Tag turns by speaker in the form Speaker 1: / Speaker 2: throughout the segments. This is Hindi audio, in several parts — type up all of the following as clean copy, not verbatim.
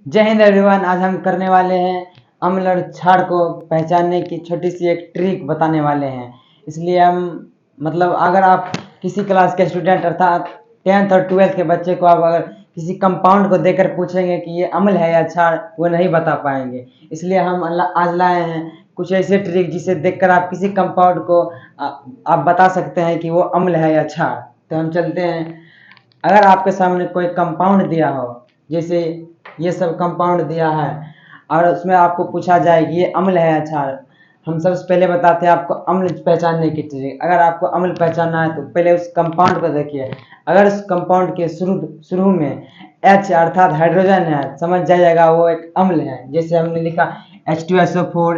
Speaker 1: जय हिंद एवरीवन। आज हम करने वाले हैं अम्ल और क्षार को पहचानने की छोटी सी एक ट्रिक बताने वाले हैं। इसलिए हम अगर आप किसी क्लास के स्टूडेंट अर्थात 10th और 12th के बच्चे को आप अगर किसी कंपाउंड को देखकर पूछेंगे कि ये अम्ल है या क्षार, वो नहीं बता पाएंगे। इसलिए हम आज लाए हैं कुछ ऐसे ट्रिक जिसे देखकर आप किसी कंपाउंड को आप बता सकते हैं कि वो अम्ल है या क्षार। तो हम चलते हैं। अगर आपके सामने कोई कंपाउंड दिया हो, जैसे ये सब कंपाउंड दिया है और उसमें आपको पूछा जाए कि ये अम्ल है या क्षार, हम सबसे पहले बताते हैं आपको अम्ल पहचानने की ट्रिक। अगर आपको अम्ल पहचानना है तो पहले उस कंपाउंड को देखिए। अगर उस कंपाउंड के शुरू में H अर्थात हाइड्रोजन है, समझ जाइएगा वो एक अम्ल है। जैसे हमने लिखा H2SO4,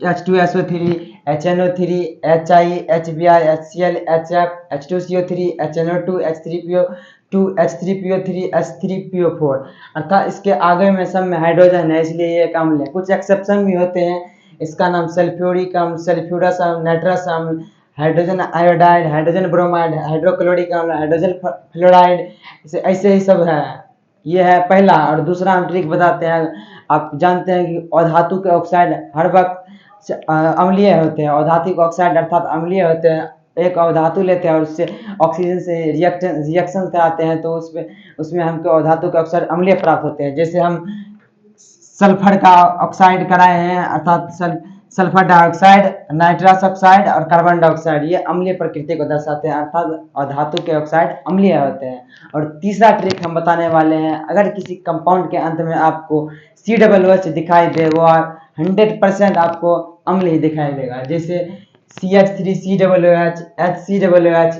Speaker 1: H2SO3, HNO3, HI, HBr, HCl, HF, H2CO3, HNO2, H3PO2, H3PO3, H3PO4 अर्थात इसके आगे में सब में हाइड्रोजन है, इसलिए ये एक अम्ल है। कुछ एक्सेप्शन भी होते हैं। इसका नाम सल्फ्यूरिक अम्ल, सल्फ्यूरस अम्ल, नाइट्रस अम्ल, hydrogen iodide, hydrogen bromide, hydrochloric अम्ल, हाइड्रोजन फ्लोराइड, ऐसे ही सब है। ये है पहला। और दूसरा हम ट्रिक बताते हैं। आप जानते हैं कि अधातु के ऑक्साइड हर वक्त अम्लीय होते हैं। अधातु ऑक्साइड अर्थात अम्लीय होते हैं। एक अधातु लेते हैं और उससे ऑक्सीजन से रिएक्शन कराते हैं तो उसमें हमको अधातु के ऑक्साइड अम्लीय प्राप्त होते हैं। जैसे हम सल्फर का ऑक्साइड कराए हैं अर्थात सल्फर डाइऑक्साइड, नाइट्रस ऑक्साइड और कार्बन डाइऑक्साइड, ये अम्लीय प्रकृति को दर्शाते हैं अर्थात अधातु के ऑक्साइड अम्लीय होते हैं। और तीसरा ट्रिक हम बताने वाले हैं। अगर किसी कंपाउंड के अंत में आपको COOH दिखाई दे, वो 100% आपको अम्ल ही दिखाई देगा। जैसे CH3COOH, HCOOH,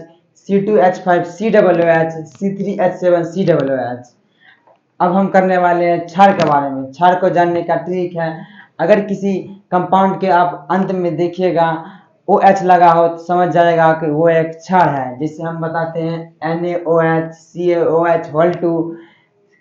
Speaker 1: C2H5COOH, C3H7COOH। अब हम करने वाले हैं क्षार के बारे में। क्षार को जानने का ट्रिक है। अगर किसी कंपाउंड के आप अंत में देखिएगा OH लगा हो तो समझ जाएगा कि वो एक क्षार है। जिससे हम बताते हैं NaOH, CaOH whole 2,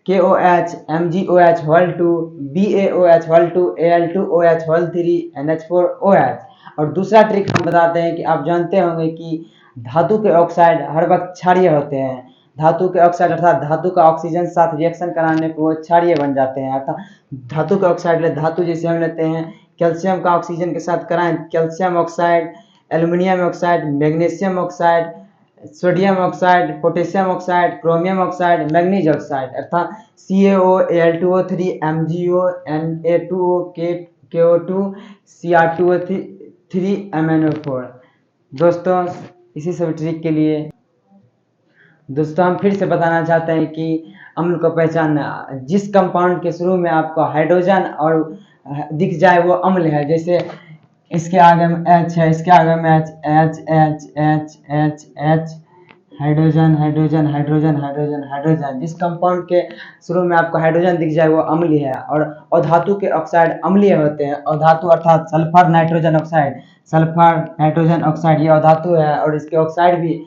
Speaker 1: KOH, MgOH whole 2, BaOH whole 2, Al2OH whole 3, NH4OH। और दूसरा ट्रिक हम बताते हैं कि आप जानते होंगे कि धातु के ऑक्साइड हर वक्त क्षारीय होते हैं। धातु के ऑक्साइड अर्थात धातु का ऑक्सीजन साथ रिएक्शन कराने पर वो क्षारीय बन जाते हैं। अर्थात धातु के ऑक्साइड धातु जैसे हम लेते हैं कैल्शियम का ऑक्सीजन के साथ कराएं, calcium oxide, aluminium oxide, magnesium oxide, sodium oxide, potassium oxide, chromium oxide, manganese oxide अर्थात CaO, Al2O3, MgO, Na2O, KO2, Cr2O3, MnO4। दोस्तों इसी सब ट्रिक के लिए हम फिर से बताना चाहते हैं कि अम्ल को पहचानना, जिस कंपाउंड के शुरू में आपको हाइड्रोजन और दिख जाए वो अम्ल है। जैसे इसके आगे में H है, इसके आगे में H hydrogen hydrogen hydrogen hydrogen hydrogen. जिस कंपाउंड के शुरू में आपको हाइड्रोजन दिख जाए वो अम्लीय है। और अधातु के ऑक्साइड अम्लीय होते हैं। अधातु अर्थात sulphur nitrogen oxide, sulphur nitrogen oxide ये अधातु है और इसके ऑक्साइड भी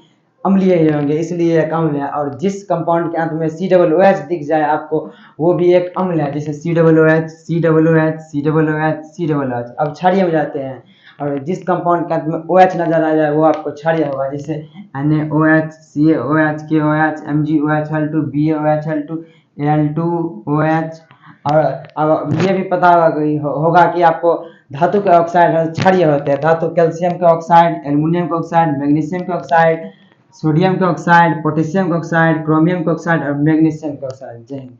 Speaker 1: अम्लीय ही होंगे, इसलिए एक अम्ल है। और जिस कंपाउंड के अंत में COOH दिख जाए आपको, वो भी एक अम्ल है। जैसे COOH, COOH, COOH, COOH। अब क्षारीय में जाते हैं। और जिस कंपाउंड के अंत में OH नजर आ जाए वो आपको क्षारीय होगा। जैसे NaOH, CaOH, KOH, MgOH whole 2, BaOH whole 2, Al2OH। और अब ये भी पता होगा कि आपको धातु के ऑक्साइड क्षारीय होते हैं। धातु कैल्शियम के ऑक्साइड, एल्युमिनियम के ऑक्साइड, मैग्नीशियम के ऑक्साइड, सोडियम के ऑक्साइड, पोटेशियम के ऑक्साइड, क्रोमियम के ऑक्साइड और मैग्नीशियम के ऑक्साइड। जय हिंद।